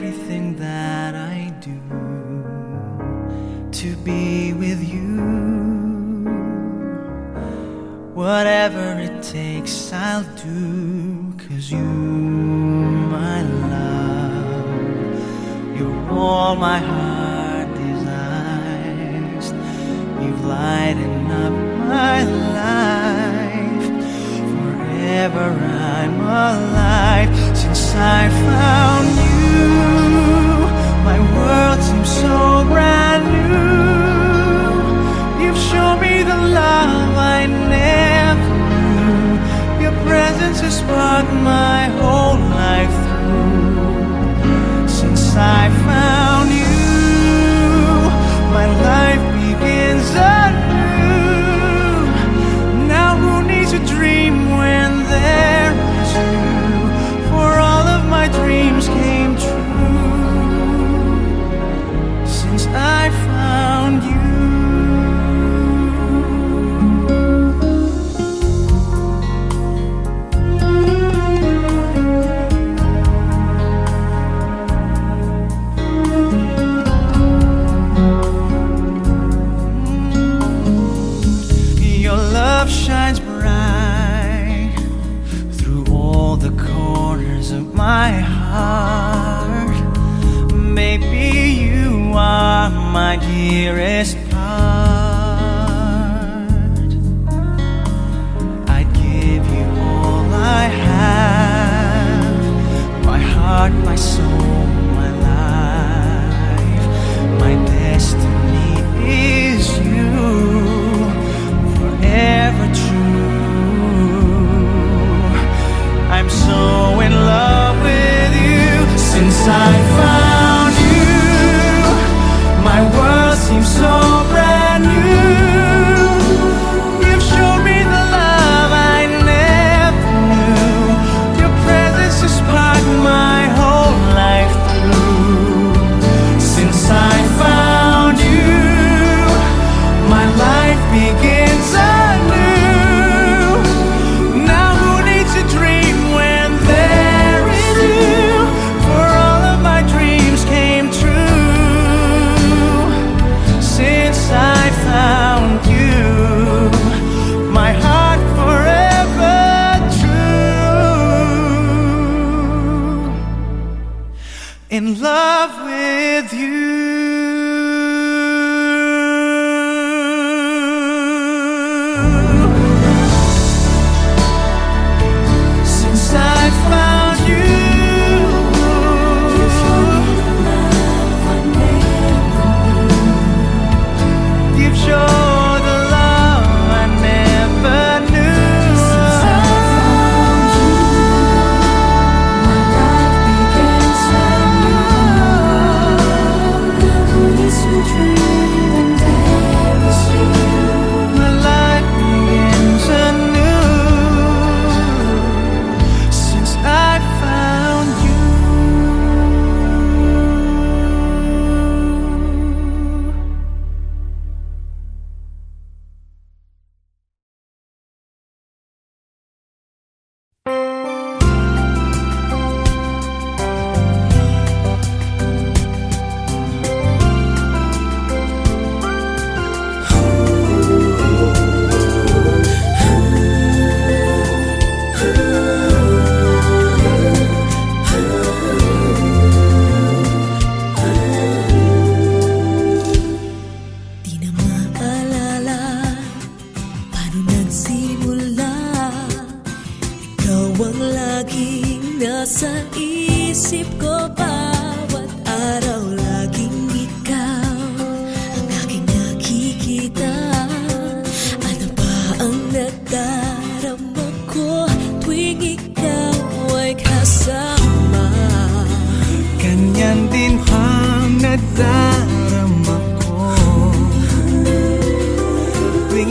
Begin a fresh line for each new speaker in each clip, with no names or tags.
everything that I do to be with you. Whatever it takes I'll do, 'cause you, my love, you're all my heart desires. You've lightened up my life. Forever I'm alive. Since I found you, my world seems so brand new. You've shown me the love I never knew. Your presence has sparked my whole life through. Since I found you, my life begins anew. Now who needs a dream when there is you? For all of my dreams came true since I found you. Shines bright through all the corners of my heart. Maybe you are my dearest part. I'd give you all I have, my heart, my soul, my life. My destiny is you, ever true. I'm so in love with you. Since I found you, my world seems so brand new. You've shown me the love I never knew. Your presence has sparked my whole life through. Since I found you, my life begins anew. Now who needs a dream when there is you? For all of my dreams came true since I found you. My heart forever true, in love with you.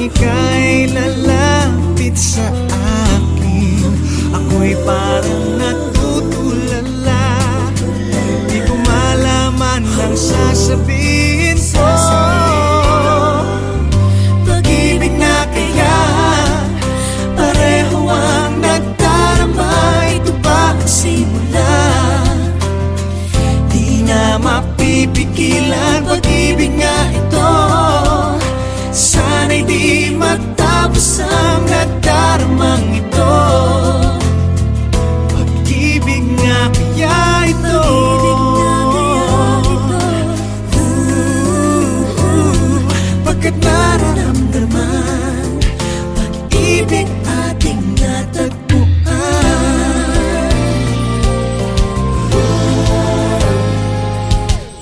Ika'y lalapit sa akin, ako'y parang natutulala. Di ko malaman ang sasabihin ko. Pag-ibig na kaya pareho ang nagdarama. Ito ba ang simula? Di mapipigilan. Pag-ibig nga ito, sana'y di matapos ang nadaramang ito. Pag-ibig nga kaya ito, pagkat nararamdaman, pag-ibig ating natagpuan.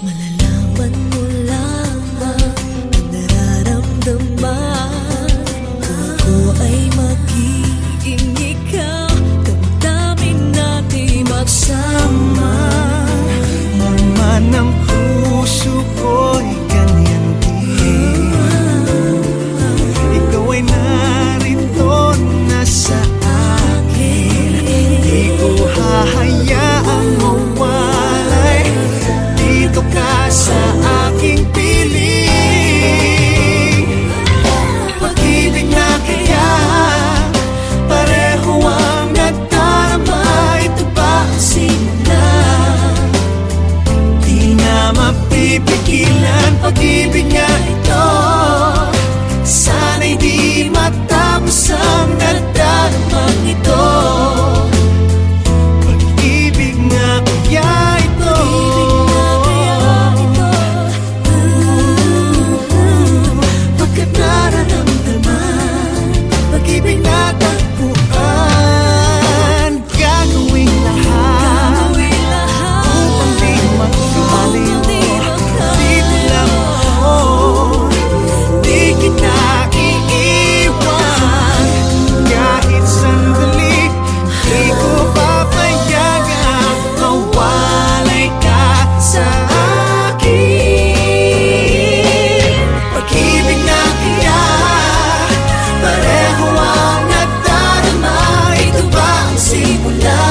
Malalaman mo lamang ang nararamdaman kung ako ay magiging ikaw. Damdamin natin magsama. Man ang puso ko'y ganyan din. Ikaw ay narito na sa akin. Di ko hahayaang mawalay. Dito ka sa aking piling. Pag-ibig na kaya pareho ang nadarama. Ito ba ang simula? Di na mapipigilan. Pag-ibig nga ito, sana'y di matapos ang nadaramang ito. Pag-ibig nga kaya ito, pagkat nararamdaman, pag-ibig na tagpuan. Gagawin lahat upang di magkaliw. Dito lang ako, di kita iiwan. Kahit sandali, di ko papayagang mawalay ka sa akin. Pag-ibig na kaya pareho ang nadarama. Ito ba ang simula?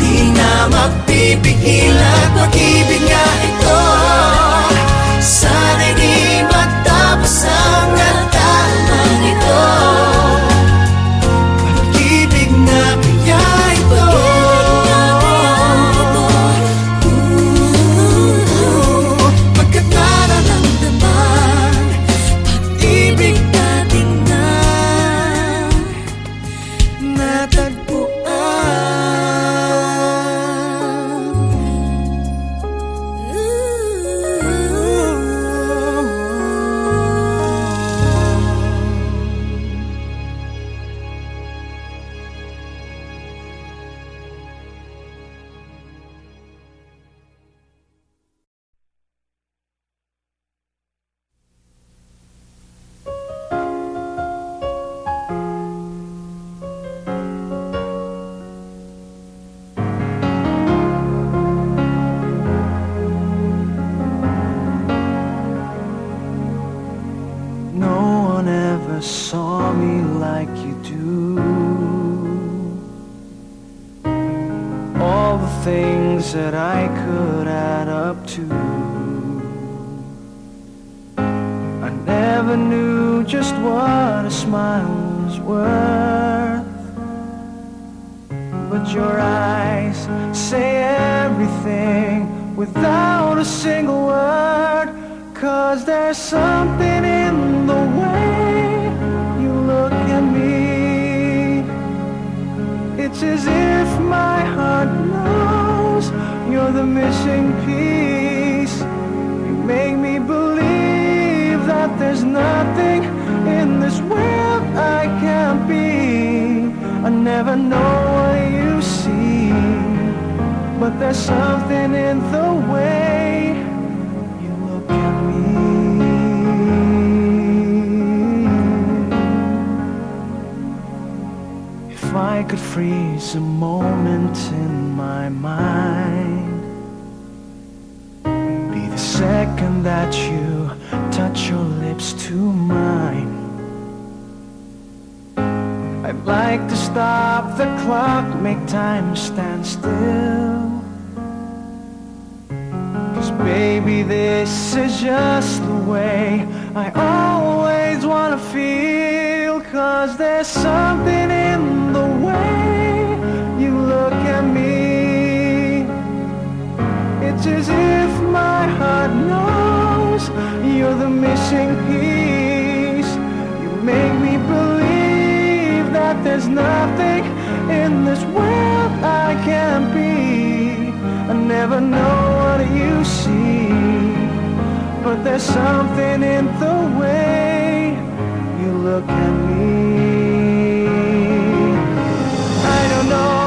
Di na mapipigilan. Pag-ibig nga ito, sana'y di matapos ang nadaramang ito. Pag-ibig na kaya ito, pagkat nararamdaman, pag-ibig natin na no one ever saw me like you do. All the things that I could add up to, I never knew just what a smile was worth. But your eyes say everything without a single word. 'Cause there's something in the way you look at me. It's as if my heart knows you're the missing piece. You make me believe that there's nothing in this world I can't be. I never know what you see, but there's something in the way you look at me. If I could freeze a moment in my mind, be the second that you touch your lips to mine. I'd like to stop the clock, make time stand still. 'Cause baby, this is just the way I always wanna feel. 'Cause there's something in the way you look at me. It's It's as if my heart knows you're the missing piece. You make me believe that there's nothing in this world I can't be. I never know what you see, but there's something in the way you look at me. I don't know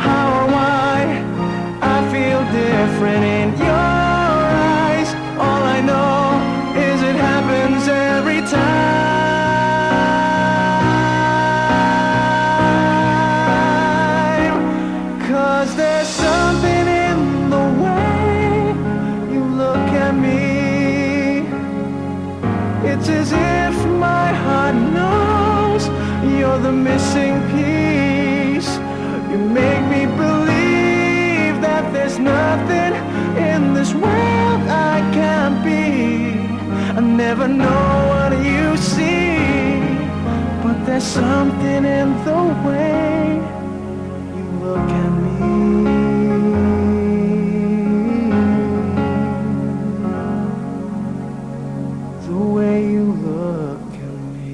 how or why I feel different in your eyes. All I know is it happens every time. 'Cause there's something in the way you look at me. It's as if my heart knows you're the missing piece. You make me believe that there's nothing in this world I can't be. I never know what you see, but there's something in the way you look at me. The way you look at me.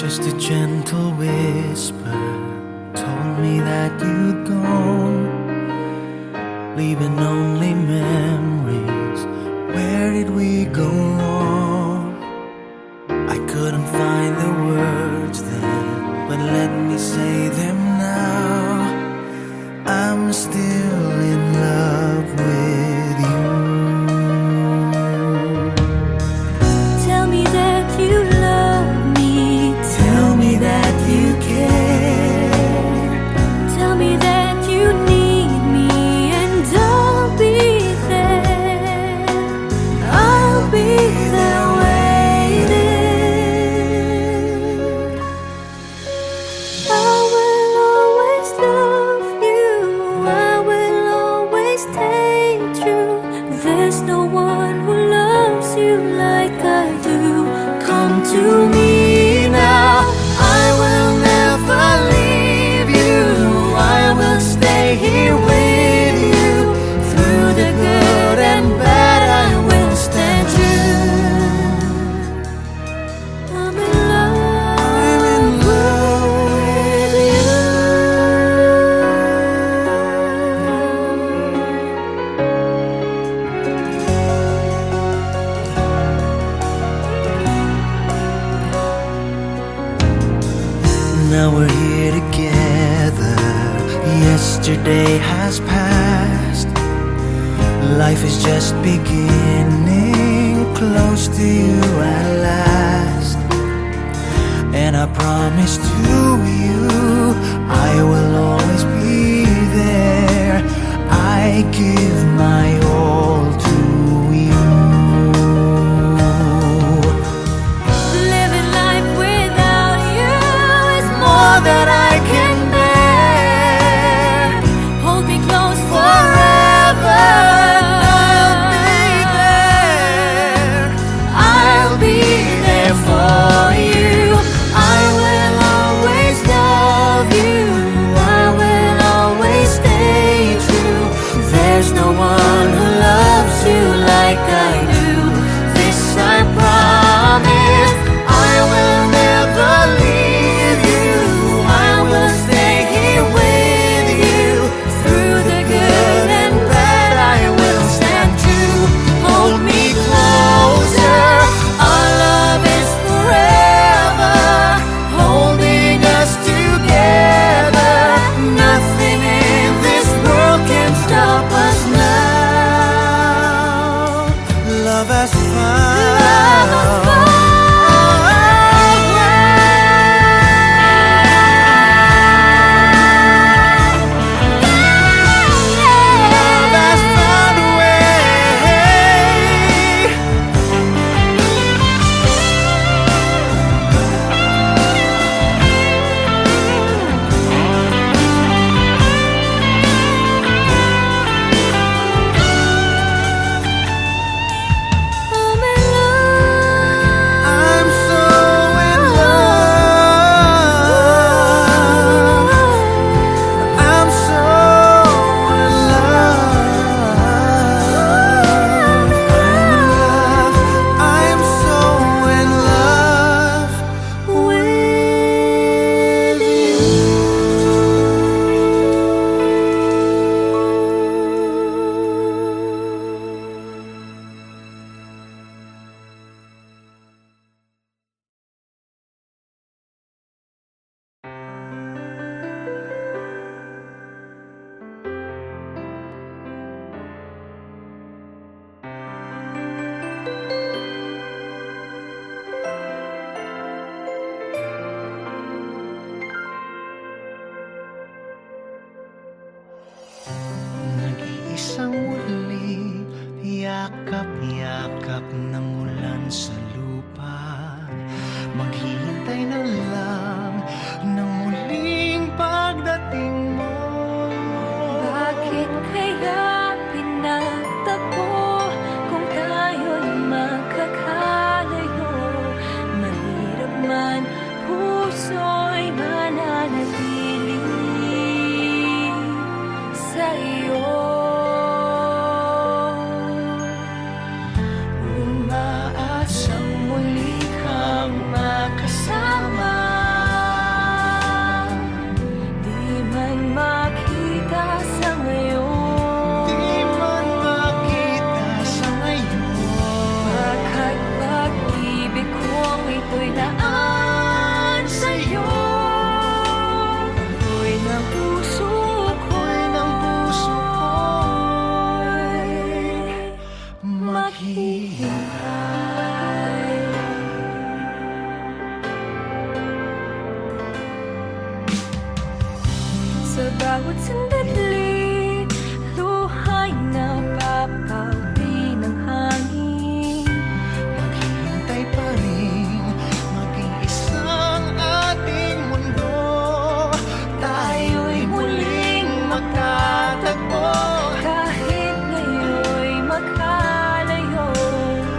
Just a gentle whisper told me that you'd gone, leaving only memories. Where did we go wrong? I couldn't find the words then, but let me say them now. I'm still in love with you.
Tell me that you love me.
Tell me that you care.
Tell me that you need me, and I'll be there. I'll be there waiting. I will always love you. I will always stay true. There's no one who loves you like I do. Come to me now. I will never leave you. I will stay here with you. Through the good and bad, I will stand true. I'm in love with you.
Now we're here together. Yesterday has passed. Life is just beginning. Close to you at last. And I promise to you I will always be there. I give my all to you.
Living life without you is more than I can bear. Hold me close forever. I'll be there. I'll be there for you. I will always man, puso'y mananatili sa iyo. Umaasang muli kang makasama, di man makita sa ngayon.
Di man makita sa ngayon.
Pagkat pag-ibig kong ito'y laan sa'yo. Ako'y ng puso
Ako'y ng puso ko'y
maghihintay. Sa bawat sandali, luha'y napapawi ng hangin.
Maghihintay pa rin, maging isang ating mundo. Tayo'y muling magtatagpo.
Kahit ngayon'y magkalayo,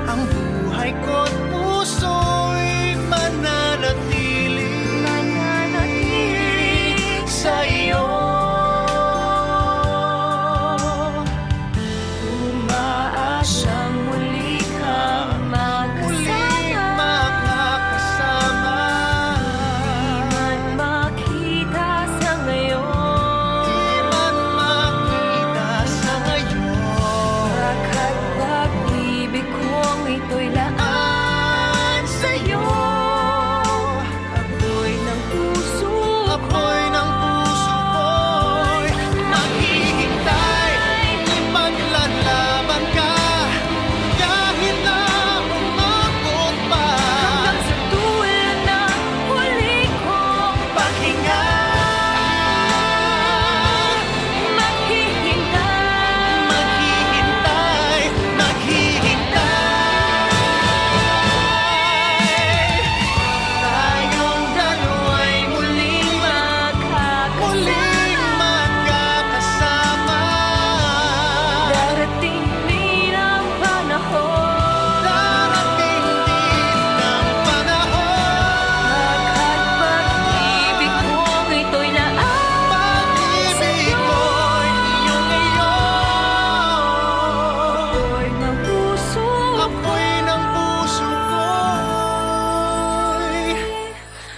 Ang buhay ko't puso'y mananatili sa iyo.
umaasang muli kang
Muling
makasama.
makakasama.
Di man makita sa ngayon,
Di man makita sa ngayon.
Pagkat pag-ibig kong ito'y laan sa'yo. Ako'y ng puso
Ako'y ng puso ko'y maghihintay. Maglalaban ka kahit na umabot pa.
hanggang sa dulo ng huli kong
Paghinga,
maghihintay.
maghihintay, maghihintay. Tayong dalawa'y muling magkakasama.
Darating din ang panahon,
Darating din ang panahon.
Pagkat pag-ibig kong ito'y laan
Pag-ibig
sa'yo.
ko'y iyong ngayon.
Ako'y ng puso
Ako'y ng puso ko'y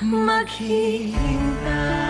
maghihintay.